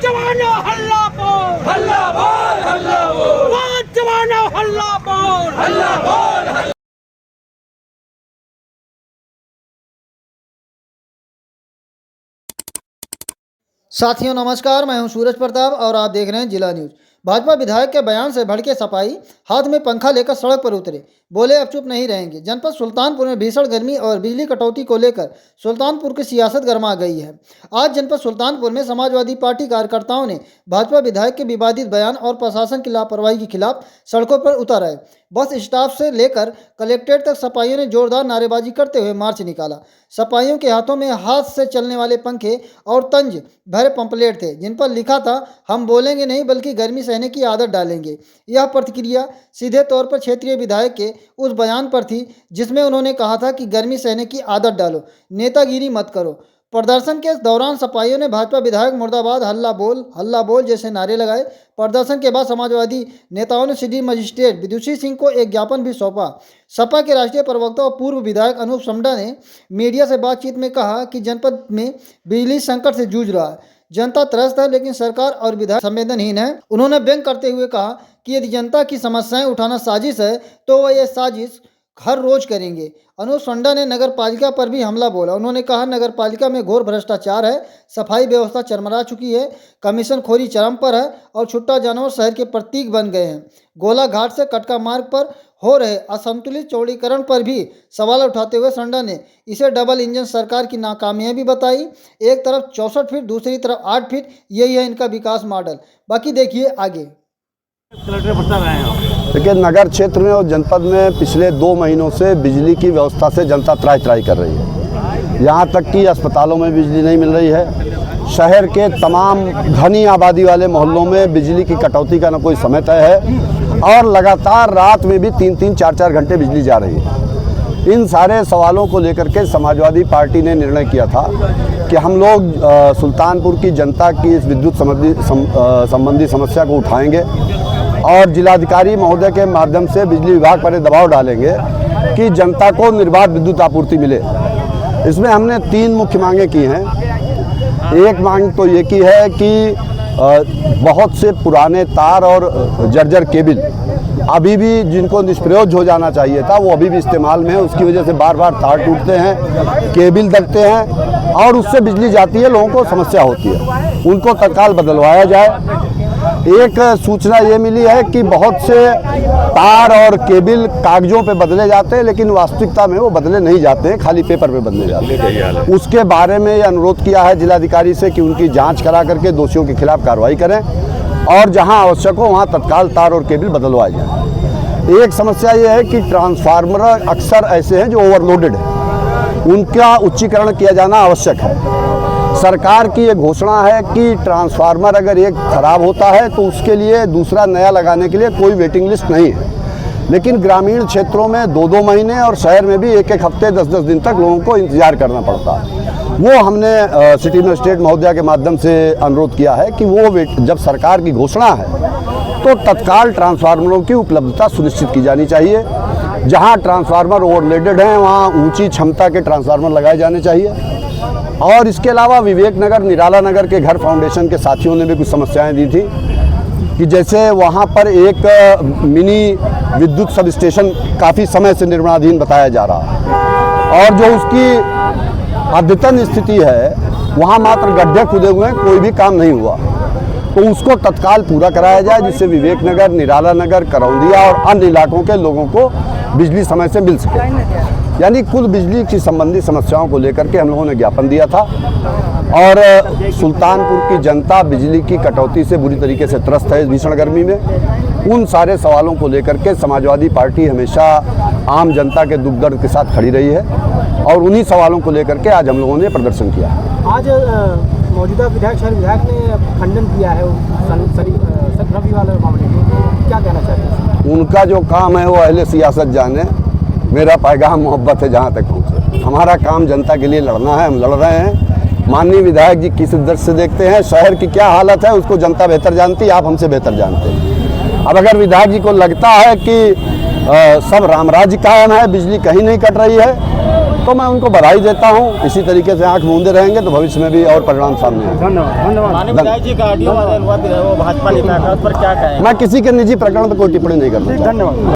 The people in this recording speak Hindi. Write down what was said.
जवानों हल्ला बोल, हल्ला बोल, हल्ला बोल, जवानों हल्ला बोल, हल्ला बोल। साथियों नमस्कार, मैं हूं सूरज प्रताप और आप देख रहे हैं जिला न्यूज। भाजपा विधायक के बयान से भड़के सपाई, हाथ में पंखा लेकर सड़क पर उतरे, बोले अब चुप नहीं रहेंगे। जनपद सुल्तानपुर में भीषण गर्मी और बिजली कटौती को लेकर सुल्तानपुर की सियासत गर्मा गई है। आज जनपद सुल्तानपुर में समाजवादी पार्टी कार्यकर्ताओं ने भाजपा विधायक के विवादित बयान और प्रशासन की लापरवाही के खिलाफ सड़कों पर उतर आए। बस स्टाफ से लेकर कलेक्ट्रेट तक सपाइयों ने जोरदार नारेबाजी करते हुए मार्च निकाला। सपाइयों के हाथों में हाथ से चलने वाले पंखे और तंज भरे पंपलेट थे, जिन पर लिखा था हम बोलेंगे नहीं बल्कि गर्मी सहने की आदत डालेंगे। यह प्रतिक्रिया सीधे तौर पर क्षेत्रीय विधायक के उस बयान पर थी जिसमें उन्होंने कहा था कि गर्मी सहने की आदत डालो, नेतागिरी मत करो। प्रदर्शन के दौरान सपाइयों ने भाजपा विधायक मुर्दाबाद, हल्ला बोल जैसे नारे लगाए। प्रदर्शन के बाद समाजवादी नेताओं ने सिटी मजिस्ट्रेट विदुषी सिंह को एक ज्ञापन भी सौंपा। सपा के राष्ट्रीय प्रवक्ता और पूर्व विधायक अनूप समडा ने मीडिया से बातचीत में कहा कि जनपद में बिजली संकट से जूझ रहा है, जनता त्रस्त है लेकिन सरकार और विधायक संवेदनहीन है। उन्होंने व्यंग करते हुए कहा कि यदि जनता की समस्याएं उठाना साजिश है तो वह यह साजिश हर रोज करेंगे। अनूप संडा ने नगर पालिका पर भी हमला बोला। उन्होंने कहा नगर पालिका में घोर भ्रष्टाचार है, सफाई व्यवस्था चरमरा चुकी है, कमीशन खोरी चरम पर है और छुट्टा जानवर शहर के प्रतीक बन गए हैं। गोला घाट से कटका मार्ग पर हो रहे असंतुलित चौड़ीकरण पर भी सवाल उठाते हुए संडा ने इसे डबल इंजन सरकार की नाकामयाबी बताई। एक तरफ 64 फीट, दूसरी तरफ 8 फीट, यही है इनका विकास मॉडल। बाकी देखिए आगे। देखिए, नगर क्षेत्र में और जनपद में पिछले 2 महीनों से बिजली की व्यवस्था से जनता त्राही कर रही है। यहाँ तक कि अस्पतालों में बिजली नहीं मिल रही है। शहर के तमाम घनी आबादी वाले मोहल्लों में बिजली की कटौती का न कोई समय तय है और लगातार रात में भी 3-3, 4-4 घंटे बिजली जा रही है। इन सारे सवालों को लेकर के समाजवादी पार्टी ने निर्णय किया था कि हम लोग सुल्तानपुर की जनता की इस विद्युत संबंधी समस्या को उठाएंगे और जिलाधिकारी महोदय के माध्यम से बिजली विभाग पर दबाव डालेंगे कि जनता को निर्बाध विद्युत आपूर्ति मिले। इसमें हमने 3 मुख्य मांगें की हैं। एक मांग तो ये की है कि बहुत से पुराने तार और जर्जर केबिल अभी भी जिनको निष्प्रयोज हो जाना चाहिए था वो अभी भी इस्तेमाल में है। उसकी वजह से बार बार तार टूटते हैं, केबिल दबते हैं और उससे बिजली जाती है, लोगों को समस्या होती है। उनको तत्काल बदलवाया जाए। एक सूचना ये मिली है कि बहुत से तार और केबिल कागजों पे बदले जाते हैं लेकिन वास्तविकता में वो बदले नहीं जाते हैं, खाली पेपर पे बदले जाते हैं। उसके बारे में ये अनुरोध किया है जिलाधिकारी से कि उनकी जांच करा करके दोषियों के खिलाफ कार्रवाई करें और जहां आवश्यक हो वहां तत्काल तार और केबिल बदलवाए जाए। एक समस्या ये है कि ट्रांसफार्मर अक्सर ऐसे हैं जो ओवरलोडेड है, उनका उच्चीकरण किया जाना आवश्यक है। सरकार की ये घोषणा है कि ट्रांसफार्मर अगर एक खराब होता है तो उसके लिए दूसरा नया लगाने के लिए कोई वेटिंग लिस्ट नहीं है, लेकिन ग्रामीण क्षेत्रों में 2-2 महीने और शहर में भी 1-1 हफ्ते 10-10 दिन तक लोगों को इंतजार करना पड़ता है। वो हमने सिटी मजिस्ट्रेट महोदया के माध्यम से अनुरोध किया है कि वो जब सरकार की घोषणा है तो तत्काल ट्रांसफार्मरों की उपलब्धता सुनिश्चित की जानी चाहिए। जहाँ ट्रांसफार्मर ओवरलोडेड हैं वहाँ ऊँची क्षमता के ट्रांसफार्मर लगाए जाने चाहिए। और इसके अलावा विवेक नगर, निराला नगर के घर फाउंडेशन के साथियों ने भी कुछ समस्याएं दी थी कि जैसे वहाँ पर एक मिनी विद्युत सब स्टेशन काफ़ी समय से निर्माणाधीन बताया जा रहा है और जो उसकी अद्यतन स्थिति है वहाँ मात्र गड्ढे खुदे हुए हैं, कोई भी काम नहीं हुआ। तो उसको तत्काल पूरा कराया जाए जिससे विवेक नगर, निराला नगर, करौंदिया और अन्य इलाकों के लोगों को बिजली समय से मिल सके। यानी कुल बिजली की संबंधी समस्याओं को लेकर के हम लोगों ने ज्ञापन दिया था और सुल्तानपुर की जनता बिजली की कटौती से बुरी तरीके से त्रस्त है इस भीषण गर्मी में। उन सारे सवालों को लेकर के समाजवादी पार्टी हमेशा आम जनता के दुख दर्द के साथ खड़ी रही है और उन्हीं सवालों को लेकर के आज हम लोगों ने प्रदर्शन किया। आज मौजूदा विधायक शहर विधायक ने खंडन किया है सतरफी वाले मामले में, क्या कहना चाहते हैं? उनका जो काम है वो अहले सियासत जाने, मेरा पैगाम मोहब्बत है जहाँ तक पहुँचे। हमारा काम जनता के लिए लड़ना है, हम लड़ रहे हैं। माननीय विधायक जी किस दृष्टि से देखते हैं, शहर की क्या हालत है उसको जनता बेहतर जानती है, आप हमसे बेहतर जानते हैं। अब अगर विधायक जी को लगता है कि सब रामराज्य कायम है, बिजली कहीं नहीं कट रही है, तो मैं उनको बधाई देता हूँ। इसी तरीके से आंख मूंदे रहेंगे तो भविष्य में भी और परिणाम सामने आएंगे। धन्यवाद। माननीय विधायक जी का ऑडियो वायरल हुआ वो भाजपा नेता का, उस पर क्या कहें? मैं किसी के निजी प्रकरण पर कोई टिप्पणी नहीं करता। धन्यवाद।